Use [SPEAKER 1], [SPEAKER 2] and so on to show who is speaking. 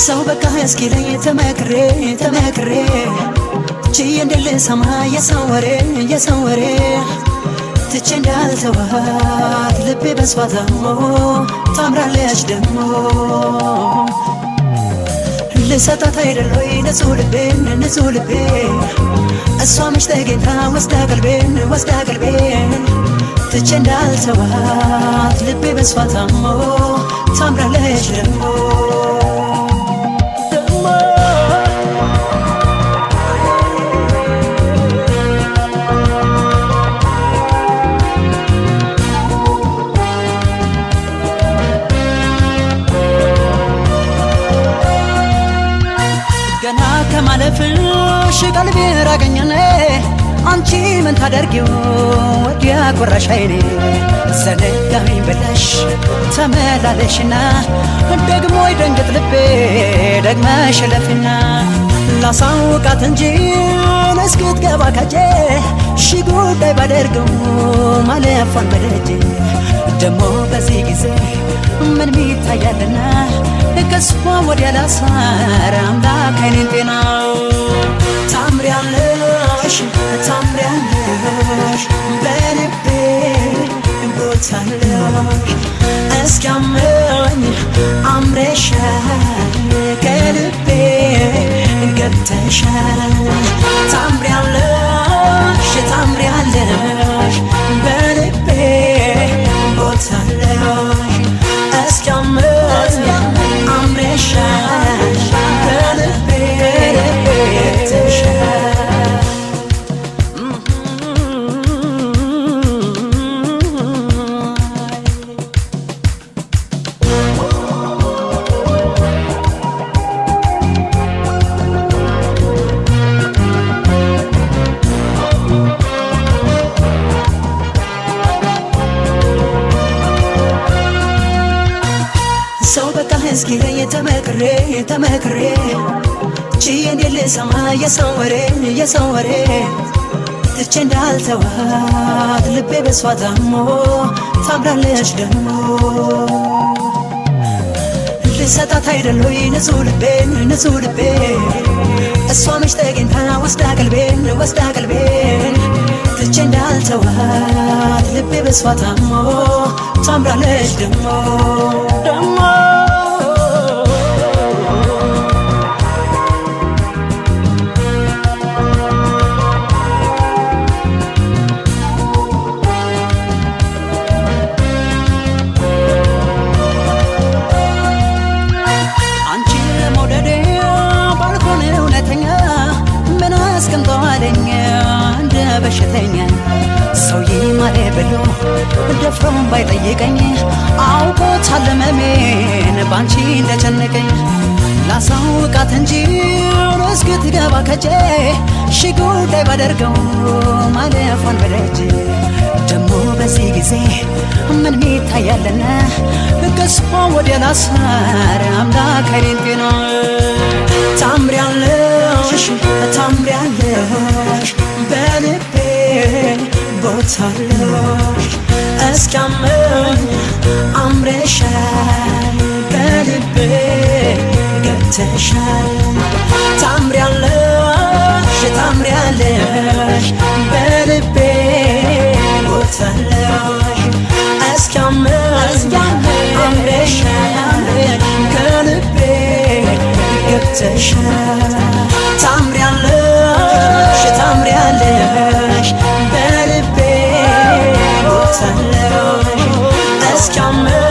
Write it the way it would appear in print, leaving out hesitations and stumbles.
[SPEAKER 1] ሰው በቃ እስኪለኝ ተመክሬ ችዬ እንደልሰማ የሰው ወሬ ትቼ እንዳልተዋት ልቤ በሷ ታሞ ታምራለች ደሞ ልሰጣት አይደል ወይ ንጹህ ልቤ እሷ መች ተገኝታ ወስዳ ቀልቤን ትቼ እንዳልተዋት ልቤ በሷ ታሞ ታምራለች ደሞ ገና ከማለፍሽ ቀልቤ ራቀኝኔ አንቺ ምን ታደርጊው ወዲያ ቆራሽ አይኔ ዘነጋኝ ብለሽ ተመላለሽና ደግሞ ይደንግጥ ልቤ ደግመሽ ለፊና ላሳውቃት እንጂ እስክትገባ ከጄ ሺ ጉዳይ ባደርገው ማለፏን በደጄ ደሞ በዚህ ጊዜ ምን ሚታያልና ከሷ ወዲያ ላሳር አምላክ አይኔን ጤና ታምሪያለሽ በልቤ ቦታለሽ እስኪያመኝ አምረሻል ከልቤ ገብተሻል ታምሪያለሽ በልቤ ቦታለሽ እስኪያመኝ አምረሻል ከልቤ ገብተሻል ሰው በቃ እስኪለኝ ተመክሬ ችዬ እንደልሰማ የሰው ወሬ ትቼ እንዳልተዋት ልቤ በሷ ታሞ ታምራለች ደሞ ልሰጣት አይደል ወይ ንጹህ ልቤ እሷ መች ተገኝታ ወስዳ ቀልቤን ትቼ እንዳልተዋት ልቤ በሷ ታሞ ታምራለች ደሞ በሽተኛ ሰው ይማሬ ብሎ ደፍሮም ባይጠይቀኝ አውቆታል ህመሜን ባንቺ እንደጨነቀኝ ላሳውቃት እንጂ እስክትገባ ከጄ ሺ ጉዳይ ባደርገው ማለፏን በደጄ ደሞ በዚህ ጊዜ ምን ሚታያልና ከሷ ወዲያ ላሳር አምላክ አይኔን ጤና ታምሪያለሽ በልቤ ቦታለሽ እስኪያመኝ አምረሻል በልቤ ገብተሻል ታምሪያለሽ በልቤ ቦታለሽ እስኪያመኝ አምረሻል ከልቤ ገብተሻል ታምሪያለሽ በልቤ ቦታለሽ እስኪያመኝ